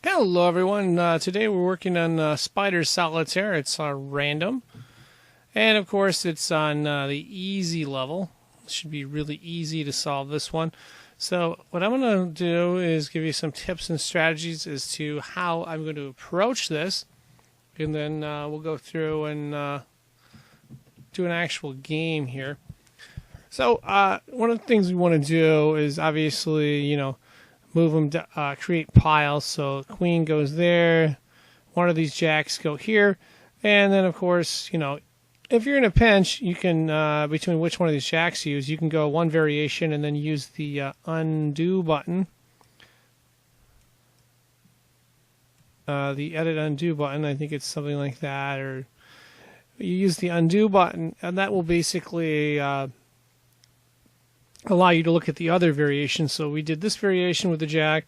Hello everyone, today we're working on Spider Solitaire. It's random, and of course it's on the easy level. It should be really easy to solve this one. So what I'm going to do is give you some tips and strategies as to how I'm going to approach this, and then we'll go through and do an actual game here. So one of the things we want to do is obviously, move them to create piles. So queen goes there, one of these jacks go here, and then of course, if you're in a pinch, you can between which one of these jacks you use, you can go one variation and then use the undo button, the edit undo button. I think it's something like that, or you use the undo button, and that will basically allow you to look at the other variation. So we did this variation with the jack,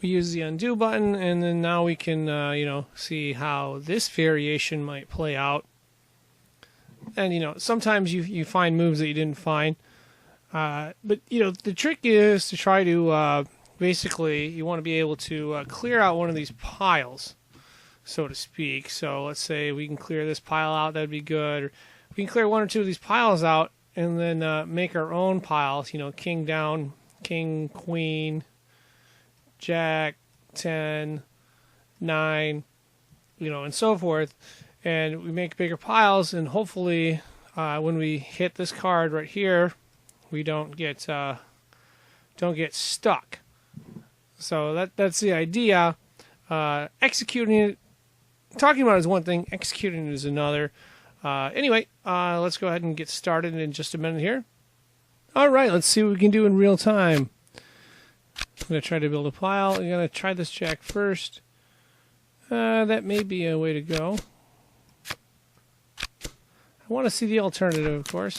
we use the undo button, and then now we can see how this variation might play out. And sometimes you find moves that you didn't find, but the trick is to try to basically, you want to be able to clear out one of these piles, so to speak. So let's say we can clear this pile out, that'd be good, or we can clear one or two of these piles out and then make our own piles, king down, king, queen, jack, 10, 9, and so forth. And we make bigger piles, and hopefully when we hit this card right here, we don't get stuck. So that's the idea. Executing it, talking about it is one thing, executing it is another. Anyway, let's go ahead and get started in just a minute here. All right, let's see what we can do in real time. I'm going to try to build a pile. I'm going to try this jack first. That may be a way to go. I want to see the alternative, of course.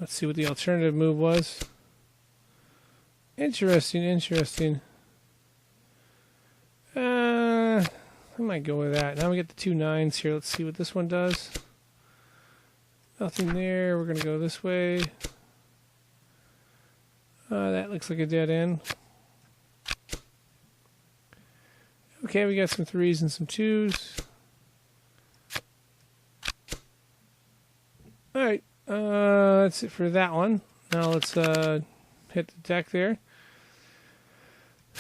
Let's see what the alternative move was. Interesting. I might go with that. Now we get the 2 9s here. Let's see what this one does. Nothing there. We're going to go this way. That looks like a dead end. Okay, we got some 3s and some 2s. Alright, that's it for that one. Now let's hit the deck there.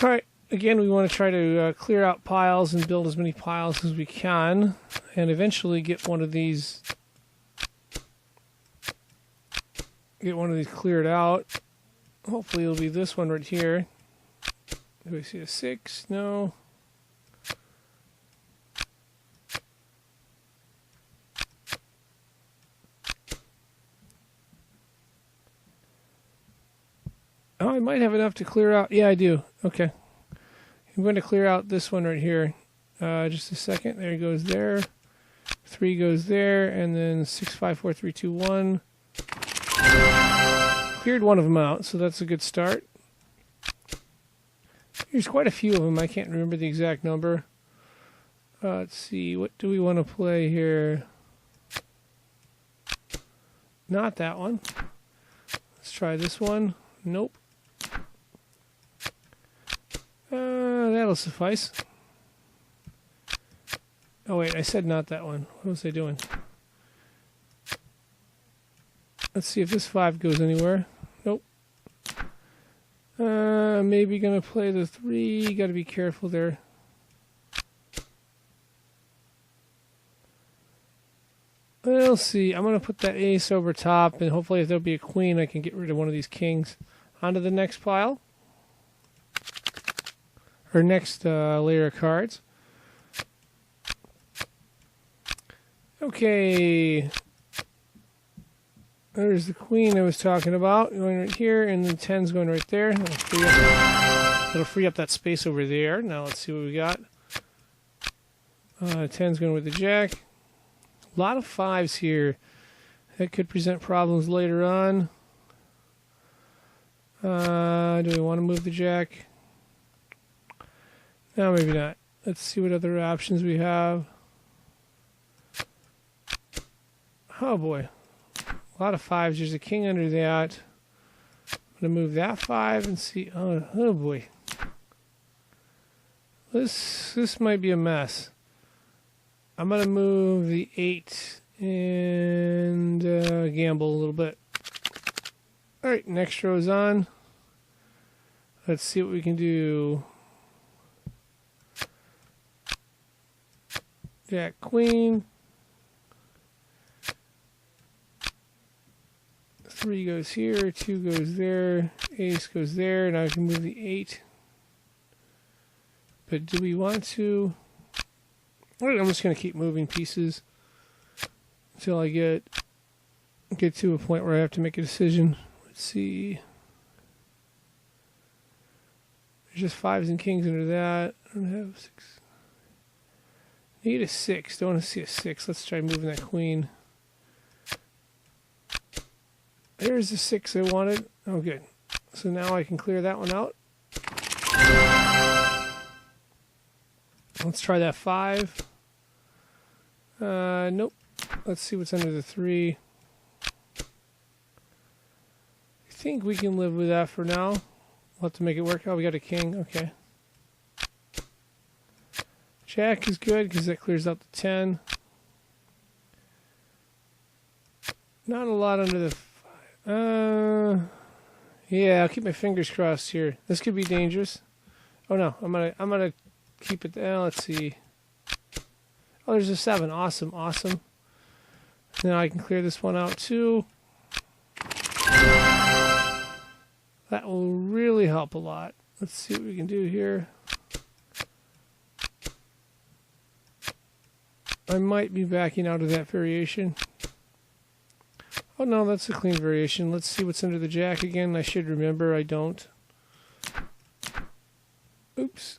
Alright. Again, we want to try to clear out piles and build as many piles as we can, and eventually get one of these cleared out. Hopefully it'll be this one right here. Do we see a 6? No. Oh, I might have enough to clear out. Yeah, I do. Okay. I'm going to clear out this one right here. Just a second. There he goes there. 3 goes there. And then 6, 5, 4, 3, 2, 1. Cleared one of them out, so that's a good start. There's quite a few of them. I can't remember the exact number. Let's see. What do we want to play here? Not that one. Let's try this one. Nope. That'll suffice. Oh wait, I said not that one. What was I doing? Let's see if this 5 goes anywhere. Nope. Maybe gonna play the 3. Gotta be careful there. We'll see. I'm gonna put that ace over top, and hopefully if there'll be a queen, I can get rid of one of these kings. On to the next pile. Or next layer of cards. Okay. There's the queen I was talking about, going right here, and the 10's going right there. That'll free up that space over there. Now let's see what we got. 10's going with the jack. A lot of 5s here. That could present problems later on. Do we want to move the jack? No, maybe not. Let's see what other options we have. Oh boy. A lot of 5s. There's a king under that. I'm going to move that 5 and see. Oh boy. This might be a mess. I'm going to move the 8 and gamble a little bit. Alright, next row's on. Let's see what we can do. Jack, Queen. 3 goes here, 2 goes there, ace goes there. Now I can move the 8. But do we want to? Alright, I'm just going to keep moving pieces until I get to a point where I have to make a decision. Let's see. There's just 5s and kings under that. I don't have 6. Need a 6. Don't want to see a 6. Let's try moving that queen. There's the 6 I wanted. Oh, good. So now I can clear that one out. Let's try that 5. Nope. Let's see what's under the 3. I think we can live with that for now. We'll have to make it work. Oh, we got a king. Okay. Jack is good because that clears out the 10. Not a lot under the 5. Yeah, I'll keep my fingers crossed here. This could be dangerous. Oh no, I'm gonna keep it there. Let's see. Oh, there's a 7. Awesome, awesome. Now I can clear this one out too. That will really help a lot. Let's see what we can do here. I might be backing out of that variation. Oh no, that's a clean variation. Let's see what's under the jack again. I should remember. I don't. Oops.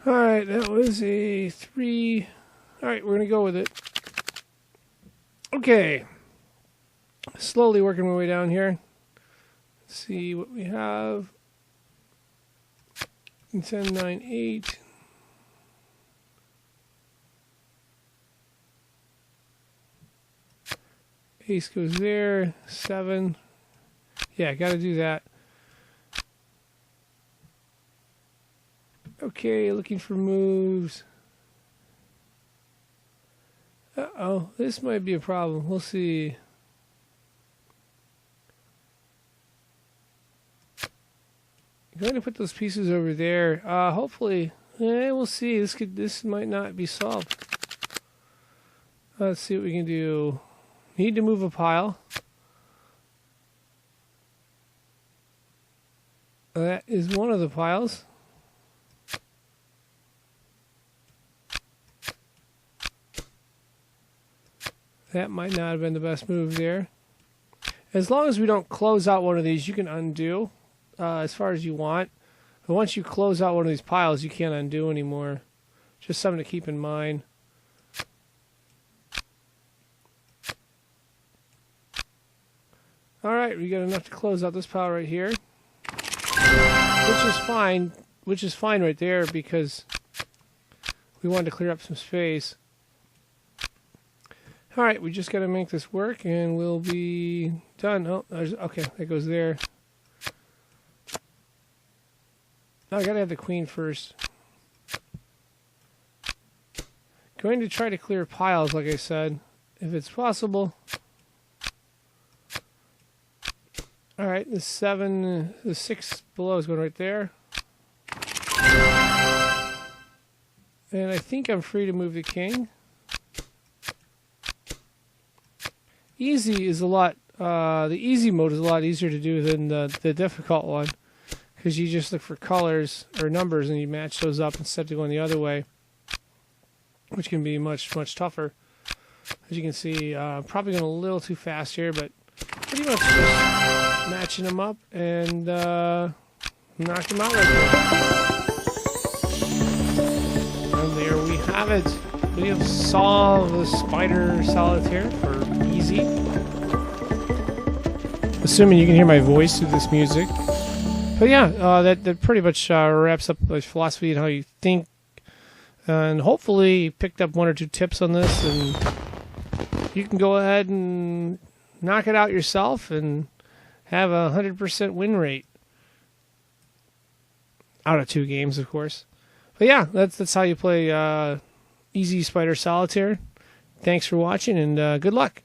Alright, that was a 3. Alright, we're going to go with it. Okay. Slowly working my way down here. Let's see what we have. 10, 9, 8. Ace goes there. 7. Yeah, got to do that. Okay, looking for moves. Uh-oh, this might be a problem. We'll see. I'm going to put those pieces over there. Hopefully, we'll see. This might not be solved. Let's see what we can do. Need to move a pile. That is one of the piles. That might not have been the best move there. As long as we don't close out one of these, you can undo as far as you want. But once you close out one of these piles, you can't undo anymore. Just something to keep in mind. Alright, we got enough to close out this pile right here. Which is fine. Which is fine right there because we wanted to clear up some space. Alright, we just got to make this work and we'll be done. Oh, okay, that goes there. Now I got to have the queen first. Going to try to clear piles, like I said, if it's possible. Alright, the 7, the 6 below is going right there. And I think I'm free to move the king. Easy is a lot, the easy mode is a lot easier to do than the difficult one. Because you just look for colors or numbers and you match those up instead of going the other way. Which can be much, much tougher. As you can see, probably going a little too fast here, but pretty much just matching them up and knock them out right there. And there we have it. We have solved the spider solitaire for easy. Assuming you can hear my voice through this music. But yeah, that pretty much wraps up the philosophy and how you think. And hopefully picked up 1 or 2 tips on this. And you can go ahead and knock it out yourself and have a 100% win rate. out of 2 games, of course. But yeah, that's how you play Easy Spider Solitaire. Thanks for watching, and good luck.